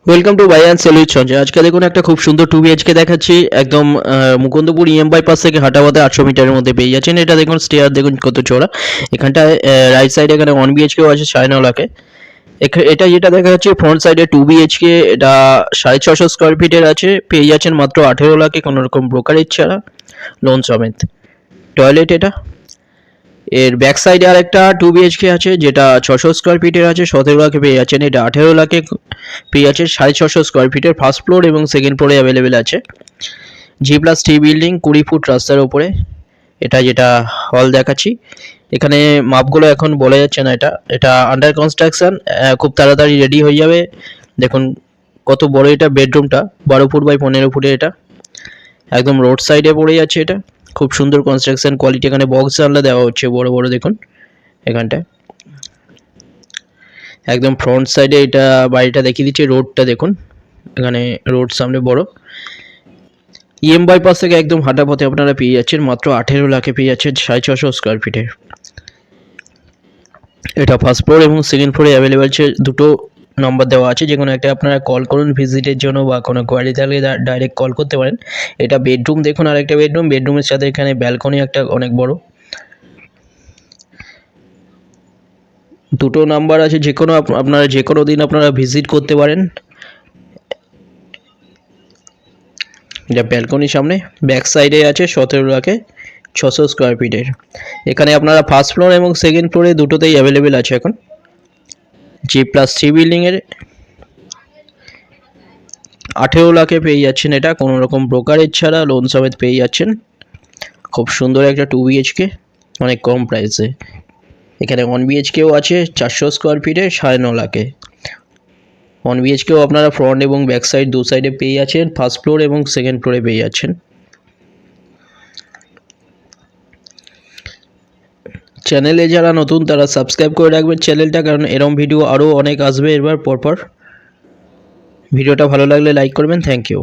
Welcome to by and salute Sanjay. আজকে দেখুন একটা খুব সুন্দর 2 BHK দেখাচ্ছি। একদম মুকুন্দপুর বাইপাস থেকে হাটাবাতে 800 মিটারের মধ্যে পেয়ে যাচ্ছেন। এটা দেখুন স্টেয়ার দেখুন কত চওড়া। এখানটায় রাইট সাইডে এখানে 1 BHK আছে 9.5 লাখে। এটা যেটা দেখা যাচ্ছে ফ্রন্ট সাইডে 2 BHK, এটা 650 স্কোয়ার ফিটের আছে, পেয়ে যাচ্ছেন মাত্র 18 লাখে, কোনো রকম ব্রোকারেজ ছাড়া, লোন সমেত। টয়লেট এটা। এর ব্যাক সাইডে আর একটা 2 BHK আছে যেটা 600 স্কোয়ার ফিটের আছে, 17 লাখে পেয়ে যাচ্ছেন। এটা 18 লাখে পেয়ে যাচ্ছে। 650 স্কোয়ার ফিটের ফার্স্ট ফ্লোর এবং সেকেন্ড ফ্লোরে অ্যাভেলেবেল আছে। G+3 বিল্ডিং, 20 ফুট রাস্তার ওপরে। এটা যেটা হল দেখাচ্ছি, এখানে মাপগুলো এখন বলা যাচ্ছে না। এটা এটা আন্ডার কনস্ট্রাকশন, খুব তাড়াতাড়ি রেডি হয়ে যাবে। দেখুন কত বড় এটা বেডরুমটা, 12 ফুট বাই 15 ফুটের। এটা একদম রোড সাইডে পড়ে যাচ্ছে। এটা খুব সুন্দর কনস্ট্রাকশন কোয়ালিটি। এখানে বক্স জানলা দেওয়া হচ্ছে বড় বড়, দেখুন এখানটায়। একদম ফ্রন্ট সাইডে এটা বাড়িটা দেখিয়ে দিচ্ছে। রোডটা দেখুন, এখানে রোড সামনে বড়। বাইপাস থেকে একদম হাঁটা পথে আপনারা পেয়ে যাচ্ছেন মাত্র 18 লাখে পেয়ে যাচ্ছেন 650 স্কোয়ার ফিটের। এটা ফার্স্ট ফ্লোর এবং সেকেন্ড ফ্লোরে অ্যাভেলেবেল আছে। দুটো নাম্বার দেওয়া আছে, যে কোনো একটা আপনারা কল করুন ভিজিটের জন্য, বা কোনো কোয়ারি থাকলে ডাইরেক্ট কল করতে পারেন। এটা বেডরুম দেখুন, আর একটা বেডরুমের সাথে এখানে ব্যালকনি একটা অনেক বড়। দুটো নাম্বার আছে, যে কোনো আপনারা যে কোনো দিন আপনারা ভিজিট করতে পারেন। এটা ব্যালকনির সামনে। ব্যাক সাইডে আছে 17 লাখে 600 স্কোয়ার ফিটের। এখানে আপনারা ফার্স্ট ফ্লোর এবং সেকেন্ড ফ্লোরে দুটোতেই অ্যাভেলেবেল আছে এখন। G+3 বিল্ডিংয়ের 18 লাখে পেয়ে যাচ্ছেন। এটা কোনো রকম ব্রোকারেজ ছাড়া, লোন সমেত পেয়ে যাচ্ছেন। খুব সুন্দর একটা 2 BHK, অনেক কম প্রাইসে। এখানে 1 BHKও আছে 400 স্কোয়ার ফিটে 9.5 লাখে। 1 BHKও আপনারা ফ্রন্ট এবং ব্যাক সাইড দু সাইডে পেয়ে যাচ্ছেন, ফার্স্ট ফ্লোর এবং সেকেন্ড ফ্লোরে পেয়ে যাচ্ছেন। চ্যানেলে যারা নতুন তারা সাবস্ক্রাইব করে রাখবেন চ্যানেলটা, কারণ এরম ভিডিও আরও অনেক আসবে এবার পরপর। ভিডিওটা ভালো লাগলে লাইক করবেন। Thank you.